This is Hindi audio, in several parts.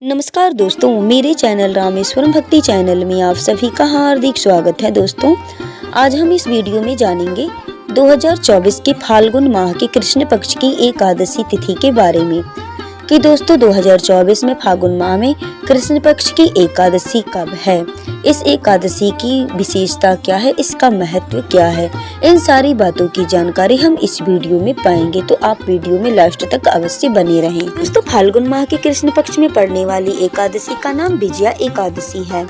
नमस्कार दोस्तों, मेरे चैनल रामेश्वरम भक्ति चैनल में आप सभी का हार्दिक स्वागत है। दोस्तों, आज हम इस वीडियो में जानेंगे 2024 के फाल्गुन माह के कृष्ण पक्ष की एकादशी तिथि के बारे में कि दोस्तों 2024 में फाल्गुन माह में कृष्ण पक्ष की एकादशी कब है, इस एकादशी की विशेषता क्या है, इसका महत्व क्या है, इन सारी बातों की जानकारी हम इस वीडियो में पाएंगे। तो आप वीडियो में लास्ट तक अवश्य बने रहें। दोस्तों, फाल्गुन माह के कृष्ण पक्ष में पड़ने वाली एकादशी का नाम विजया एकादशी है।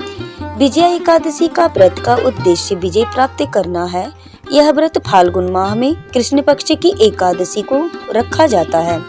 विजया एकादशी का व्रत का उद्देश्य विजय प्राप्त करना है। यह व्रत फाल्गुन माह में कृष्ण पक्ष की एकादशी को रखा जाता है।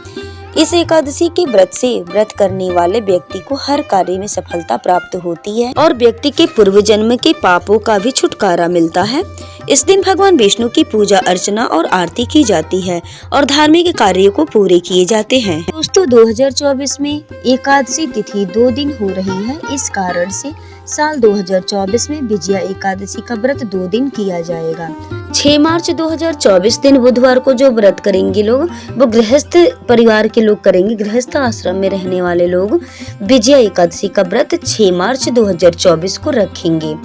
इस एकादशी के व्रत से व्रत करने वाले व्यक्ति को हर कार्य में सफलता प्राप्त होती है और व्यक्ति के पूर्व जन्म के पापों का भी छुटकारा मिलता है। इस दिन भगवान विष्णु की पूजा अर्चना और आरती की जाती है और धार्मिक कार्यों को पूरे किए जाते हैं। दोस्तों, 2024 में एकादशी तिथि 2 दिन हो रही है। इस कारण से साल 2024 में विजया एकादशी का व्रत 2 दिन किया जाएगा। 6 मार्च 2024 दिन बुधवार को जो व्रत करेंगे लोग, वो गृहस्थ परिवार के लोग करेंगे। गृहस्थ आश्रम में रहने वाले लोग विजया एकादशी का व्रत 6 मार्च 2024 को रखेंगे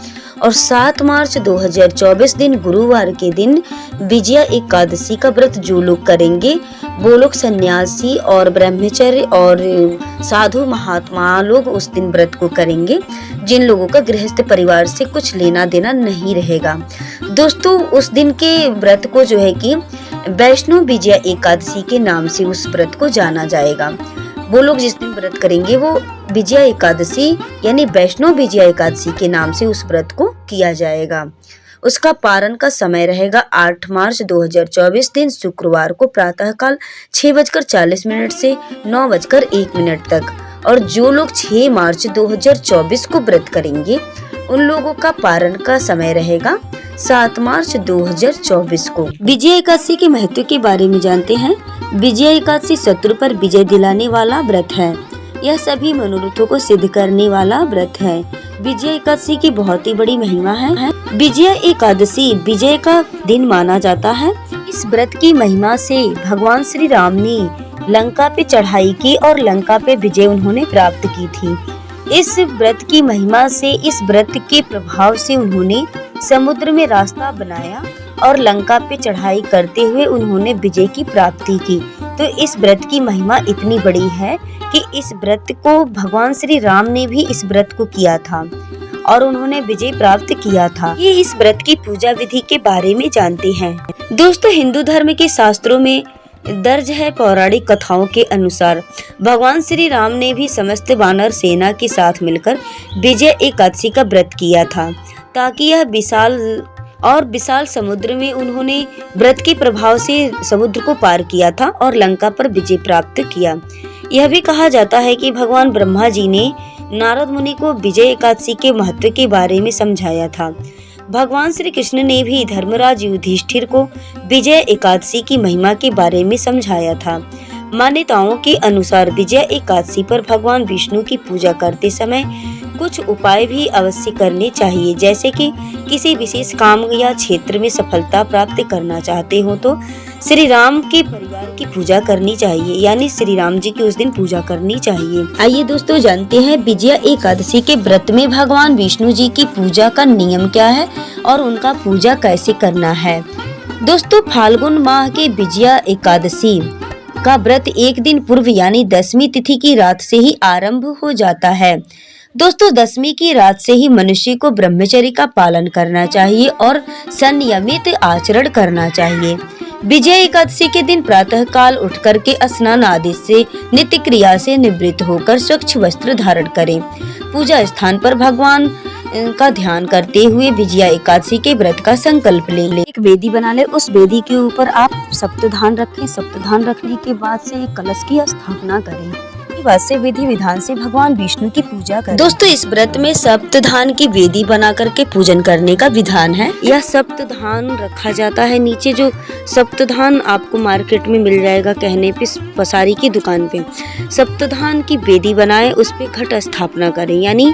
और 7 मार्च 2024 दिन गुरुवार के दिन विजया एकादशी का व्रत जो लोग करेंगे वो लोग सन्यासी और ब्रह्मचर्य और साधु महात्मा लोग उस दिन व्रत को करेंगे, जिन लोगों का गृहस्थ परिवार से कुछ लेना देना नहीं रहेगा। दोस्तों, उस दिन के व्रत को जो है कि वैष्णव विजया एकादशी के नाम से उस व्रत को जाना जाएगा। वो लोग जिस दिन व्रत करेंगे वो विजया एकादशी यानी वैष्णव विजया एकादशी के नाम से उस व्रत को किया जाएगा। उसका पारण का समय रहेगा 8 मार्च 2024 दिन शुक्रवार को प्रातःकाल 6:40 से 9:01 तक। और जो लोग 6 मार्च 2024 को व्रत करेंगे उन लोगों का पारण का समय रहेगा 7 मार्च 2024 को। विजय एकादशी के महत्व के बारे में जानते हैं। विजय एकादशी शत्रु पर विजय दिलाने वाला व्रत है। यह सभी मनोरथों को सिद्ध करने वाला व्रत है। विजय एकादशी की बहुत ही बड़ी महिमा है। विजय एकादशी विजय का दिन माना जाता है। इस व्रत की महिमा से भगवान श्री राम ने लंका पे चढ़ाई की और लंका पे विजय उन्होंने प्राप्त की थी। इस व्रत की महिमा से, इस व्रत के प्रभाव से उन्होंने समुद्र में रास्ता बनाया और लंका पे चढ़ाई करते हुए उन्होंने विजय की प्राप्ति की। तो इस व्रत की महिमा इतनी बड़ी है कि इस व्रत को भगवान श्री राम ने भी इस व्रत को किया था और उन्होंने विजय प्राप्त किया था। ये इस व्रत की पूजा विधि के बारे में जानते हैं। दोस्तों, हिंदू धर्म के शास्त्रों में दर्ज है, पौराणिक कथाओं के अनुसार भगवान श्री राम ने भी समस्त वानर सेना के साथ मिलकर विजय एकादशी का व्रत किया था, ताकि यह विशाल समुद्र में उन्होंने व्रत के प्रभाव से समुद्र को पार किया था और लंका पर विजय प्राप्त किया। यह भी कहा जाता है कि भगवान ब्रह्मा जी ने नारद मुनि को विजय एकादशी के महत्व के बारे में समझाया था। भगवान श्री कृष्ण ने भी धर्मराज युधिष्ठिर को विजय एकादशी की महिमा के बारे में समझाया था। मान्यताओं के अनुसार विजय एकादशी पर भगवान विष्णु की पूजा करते समय कुछ उपाय भी अवश्य करने चाहिए, जैसे कि किसी विशेष काम या क्षेत्र में सफलता प्राप्त करना चाहते हो तो श्री राम के परिवार की पूजा करनी चाहिए, यानी श्री राम जी की उस दिन पूजा करनी चाहिए। आइए दोस्तों, जानते हैं विजया एकादशी के व्रत में भगवान विष्णु जी की पूजा का नियम क्या है और उनका पूजा कैसे करना है। दोस्तों, फाल्गुन माह के विजया एकादशी का व्रत एक दिन पूर्व यानी 10वीं तिथि की रात से ही आरंभ हो जाता है। दोस्तों, 10वीं की रात से ही मनुष्य को ब्रह्मचर्य का पालन करना चाहिए और संयमित आचरण करना चाहिए। विजय एकादशी के दिन प्रातः काल उठ करके स्नान आदि से नित्य क्रिया से निवृत्त होकर स्वच्छ वस्त्र धारण करें। पूजा स्थान पर भगवान का ध्यान करते हुए विजया एकादशी के व्रत का संकल्प ले लें। एक वेदी बना ले, उस वेदी के ऊपर आप सप्तधान रखें। सप्तधान रखने के बाद से एक कलश की स्थापना करें। बाद से विधि विधान से भगवान विष्णु की पूजा करें। दोस्तों, इस व्रत में सप्तधान की वेदी बना करके पूजन करने का विधान है। यह सप्तधान रखा जाता है नीचे, जो सप्तधान आपको मार्केट में मिल जाएगा, कहने पे पसारी की दुकान पे। सप्तधान की वेदी बनाएं, उस पे घट स्थापना करें, यानी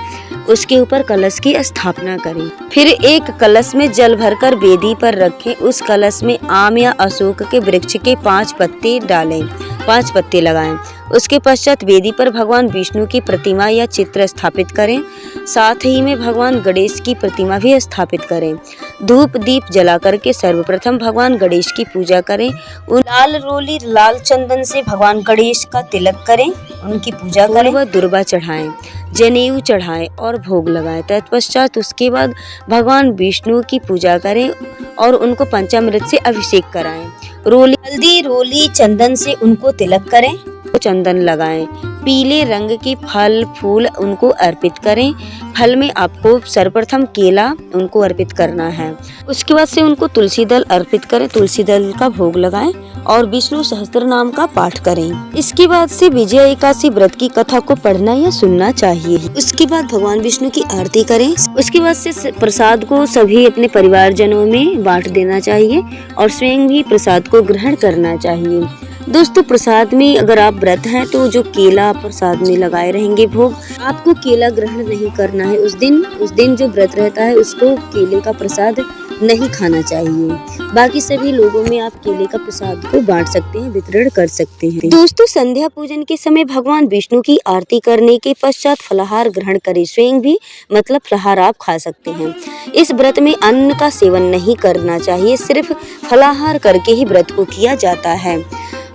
उसके ऊपर कलश की स्थापना करें। फिर एक कलश में जल भरकर वेदी पर रखें। उस कलश में आम या अशोक के वृक्ष के 5 पत्ते डालें। 5 पत्ते लगाएं। उसके पश्चात वेदी पर भगवान विष्णु की प्रतिमा या चित्र स्थापित करें। साथ ही में भगवान गणेश की प्रतिमा भी स्थापित करें। धूप दीप जला करके सर्वप्रथम भगवान गणेश की पूजा करें। उन लाल रोली लाल चंदन से भगवान गणेश का तिलक करें, उनकी पूजा करें व दुर्वा चढ़ाएं, जनेऊ चढ़ाएं और भोग लगाएं। तत्पश्चात उसके बाद भगवान विष्णु की पूजा करें और उनको पंचामृत से अभिषेक कराएं। हल्दी रोली चंदन से उनको तिलक करें, चंदन लगाएं। पीले रंग के फल फूल उनको अर्पित करें। फल में आपको सर्वप्रथम केला उनको अर्पित करना है। उसके बाद से उनको तुलसी दल अर्पित करें, तुलसी दल का भोग लगाएं और विष्णु सहस्त्र नाम का पाठ करें। इसके बाद से विजया एकादशी व्रत की कथा को पढ़ना या सुनना चाहिए। उसके बाद भगवान विष्णु की आरती करें। उसके बाद से प्रसाद को सभी अपने परिवारजनों में बांट देना चाहिए और स्वयं भी प्रसाद को ग्रहण करना चाहिए। दोस्तों, प्रसाद में अगर आप व्रत हैं तो जो केला प्रसाद में लगाए रहेंगे भोग, आपको केला ग्रहण नहीं करना है। उस दिन जो व्रत रहता है उसको केले का प्रसाद नहीं खाना चाहिए। बाकी सभी लोगों में आप केले का प्रसाद को बांट सकते हैं, वितरण कर सकते हैं। दोस्तों, संध्या पूजन के समय भगवान विष्णु की आरती करने के पश्चात फलाहार ग्रहण करें। स्वयं भी मतलब फलाहार आप खा सकते हैं। इस व्रत में अन्न का सेवन नहीं करना चाहिए, सिर्फ फलाहार करके ही व्रत को किया जाता है।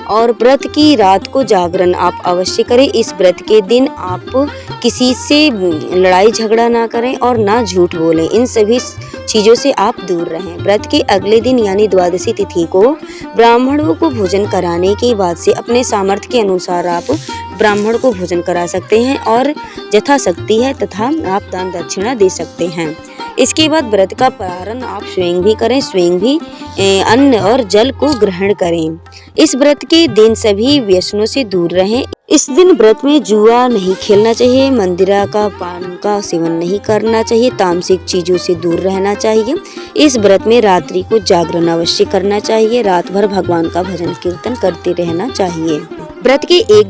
और व्रत की रात को जागरण आप अवश्य करें। इस व्रत के दिन आप किसी से लड़ाई झगड़ा ना करें और ना झूठ बोलें। इन सभी चीज़ों से आप दूर रहें। व्रत के अगले दिन यानी द्वादशी तिथि को ब्राह्मणों को भोजन कराने के बाद से अपने सामर्थ्य के अनुसार आप ब्राह्मण को भोजन करा सकते हैं और यथाशक्ति है तथा आप दान दक्षिणा दे सकते हैं। इसके बाद व्रत का पारण आप स्वयं भी करें, स्वयं भी अन्न और जल को ग्रहण करें। इस व्रत के दिन सभी व्यसनों से दूर रहें। इस दिन व्रत में जुआ नहीं खेलना चाहिए, मंदिरा का पान का सेवन नहीं करना चाहिए, तामसिक चीजों से दूर रहना चाहिए। इस व्रत में रात्रि को जागरण अवश्य करना चाहिए, रात भर भगवान का भजन कीर्तन करते रहना चाहिए। व्रत के एक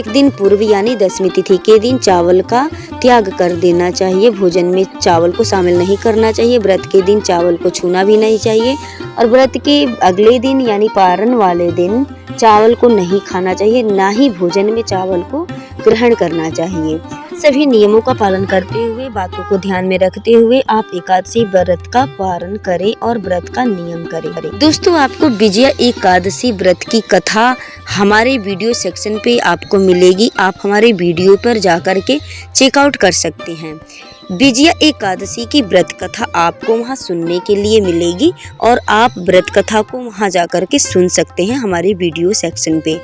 दिन पूर्व यानी दशमी तिथि के दिन चावल का त्याग कर देना चाहिए। भोजन में चावल को शामिल नहीं करना चाहिए। व्रत के दिन चावल को छूना भी नहीं चाहिए और व्रत के अगले दिन यानी पारण वाले दिन चावल को नहीं खाना चाहिए, ना ही भोजन में चावल को ग्रहण करना चाहिए। सभी नियमों का पालन करते हुए, बातों को ध्यान में रखते हुए आप एकादशी व्रत का पालन करें और व्रत का नियम करें। दोस्तों, आपको विजया एकादशी व्रत की कथा हमारे वीडियो सेक्शन पे आपको मिलेगी। आप हमारे वीडियो पर जाकर के चेकआउट कर सकते हैं। विजया एकादशी की व्रत कथा आपको वहां सुनने के लिए मिलेगी और आप व्रत कथा को वहां जाकर के सुन सकते हैं हमारे वीडियो सेक्शन पे।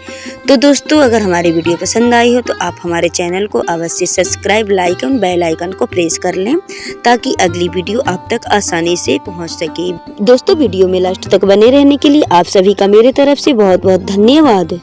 तो दोस्तों, अगर हमारी वीडियो पसंद आई हो तो आप हमारे चैनल को अवश्य सब्सक्राइब, लाइक और बेल आइकन को प्रेस कर लें ताकि अगली वीडियो आप तक आसानी से पहुंच सके। दोस्तों, वीडियो में लास्ट तक बने रहने के लिए आप सभी का मेरे तरफ से बहुत बहुत धन्यवाद।